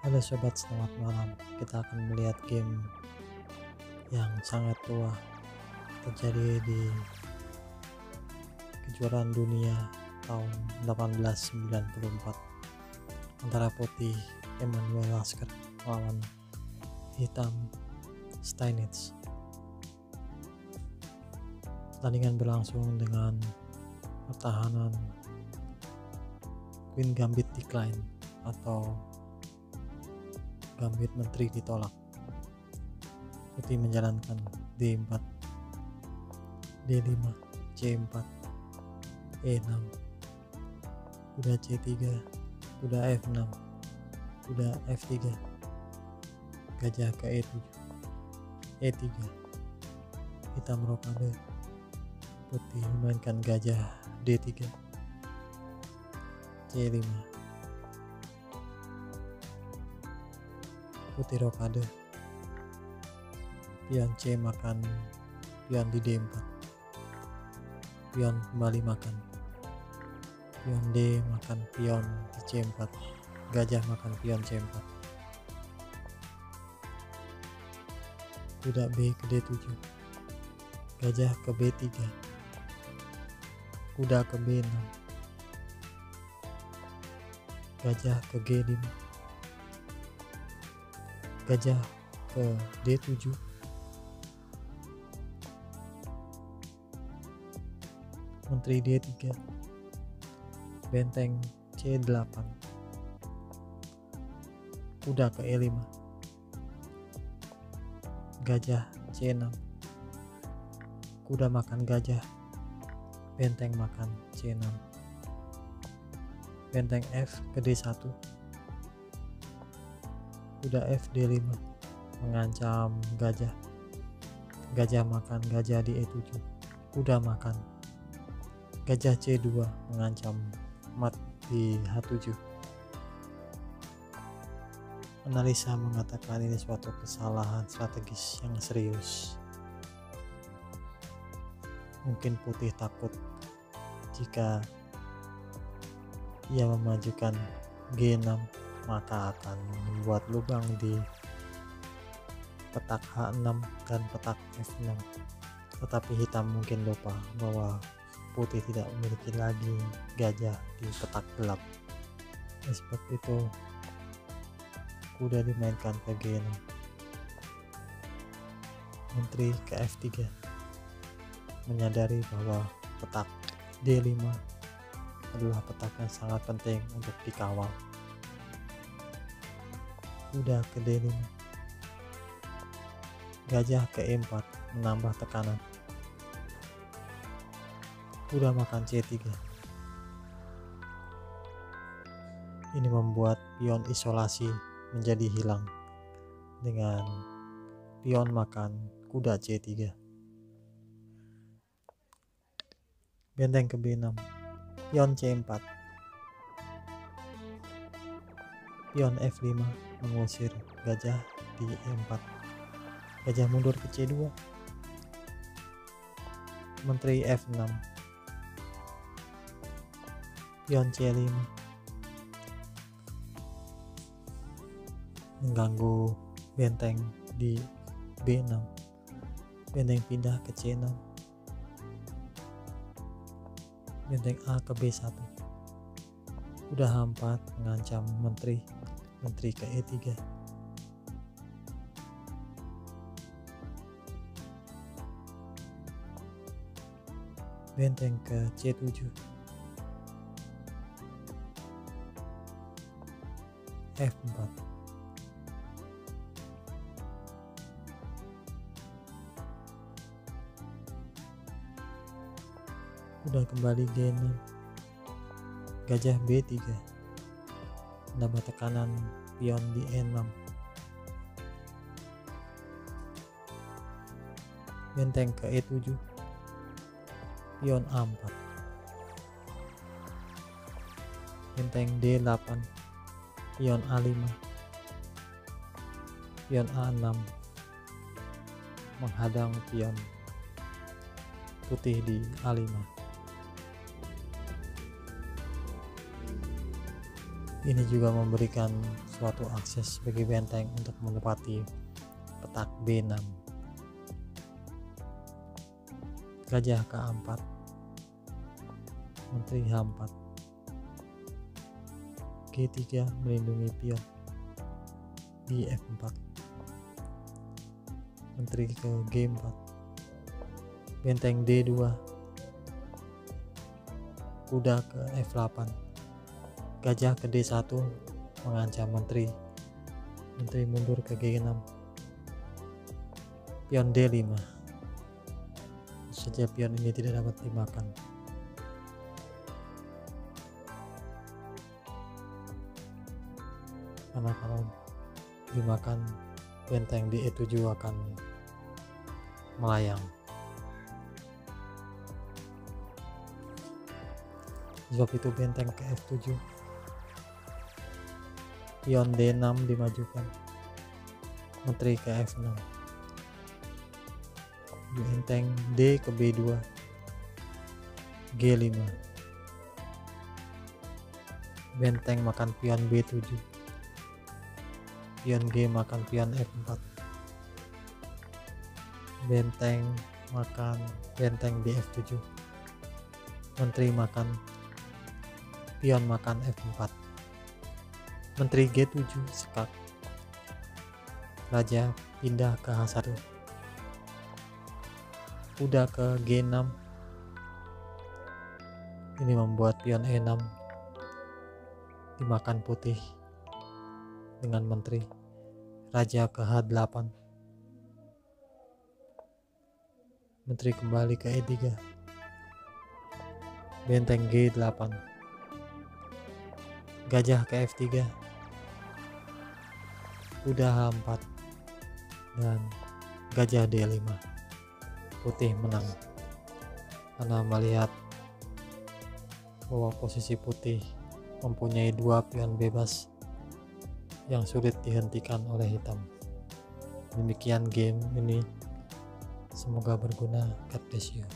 Halo sobat, selamat malam. Kita akan melihat game yang sangat tua terjadi di kejuaraan dunia tahun 1894 antara putih Emanuel Lasker melawan hitam Steinitz. Pertandingan berlangsung dengan pertahanan Queen Gambit Decline atau Gambit Menteri ditolak. Putih menjalankan D4, D5, C4, E6, kuda C3, kuda F6, kuda F3, gajah ke E7, E3, hitam rokade. Putih memainkan gajah D3, C5, putih rokade, pion C makan pion di D4, pion kembali makan, pion D makan pion di C4, gajah makan pion C4, kuda B ke D7, gajah ke B3, kuda ke B6, gajah ke G5, gajah ke D7, menteri D3, benteng C8, kuda ke E5, gajah C6, kuda makan gajah, benteng makan C6, benteng F ke D1, kuda F D5 mengancam gajah, gajah makan gajah di E7, kuda makan, gajah C2 mengancam mat di H7. Analisa mengatakan ini suatu kesalahan strategis yang serius. Mungkin putih takut jika ia memajukan G6 maka akan membuat lubang di petak H6 dan petak F6. Tetapi hitam mungkin lupa bahwa putih tidak memiliki lagi gajah di petak gelap. Sebab itu kuda dimainkan ke G6, menteri ke F3, menyadari bahwa petak D5 adalah petak yang sangat penting untuk dikawal. Kuda ke D5, gajah ke E4 menambah tekanan, kuda makan C3. Ini membuat pion isolasi menjadi hilang dengan pion makan kuda C3. Benteng ke B6, pion C4, pion F5 mengusir gajah di E4, gajah mundur ke C2, menteri F6, pion C5 mengganggu benteng di B6, benteng pindah ke C6, benteng A ke B1, kuda H4 mengancam menteri ke E3, benteng ke C7, F4, kuda kembali G6, gajah B3 menambah tekanan pion di E6, benteng ke E7, pion A4, benteng D8, pion A5, pion A6 menghadang pion putih di A5. Ini juga memberikan suatu akses bagi benteng untuk menepati petak B6. Gajah ke A4, menteri H4, G3 melindungi pion di F4, menteri ke G4, benteng D2, kuda ke F8, gajah ke D1 mengancam menteri mundur ke G6, pion D5. Saja pion ini tidak dapat dimakan. Karena kalau dimakan, benteng di E7 akan melayang. Sebab itu benteng ke F7, pion D6 dimajukan, menteri ke F6, benteng D ke B2, G5, benteng makan pion B7, pion G makan pion F4, benteng makan benteng di F7, menteri makan pion makan F4, menteri G7 sekak, raja pindah ke H1, kuda ke G6. Ini membuat pion E6 dimakan putih dengan menteri, raja ke H8, menteri kembali ke E3, benteng G8, gajah ke F3, kuda H4, dan gajah D5. Putih menang karena melihat bahwa posisi putih mempunyai dua pion bebas yang sulit dihentikan oleh hitam. Demikian game ini, semoga berguna. God bless you.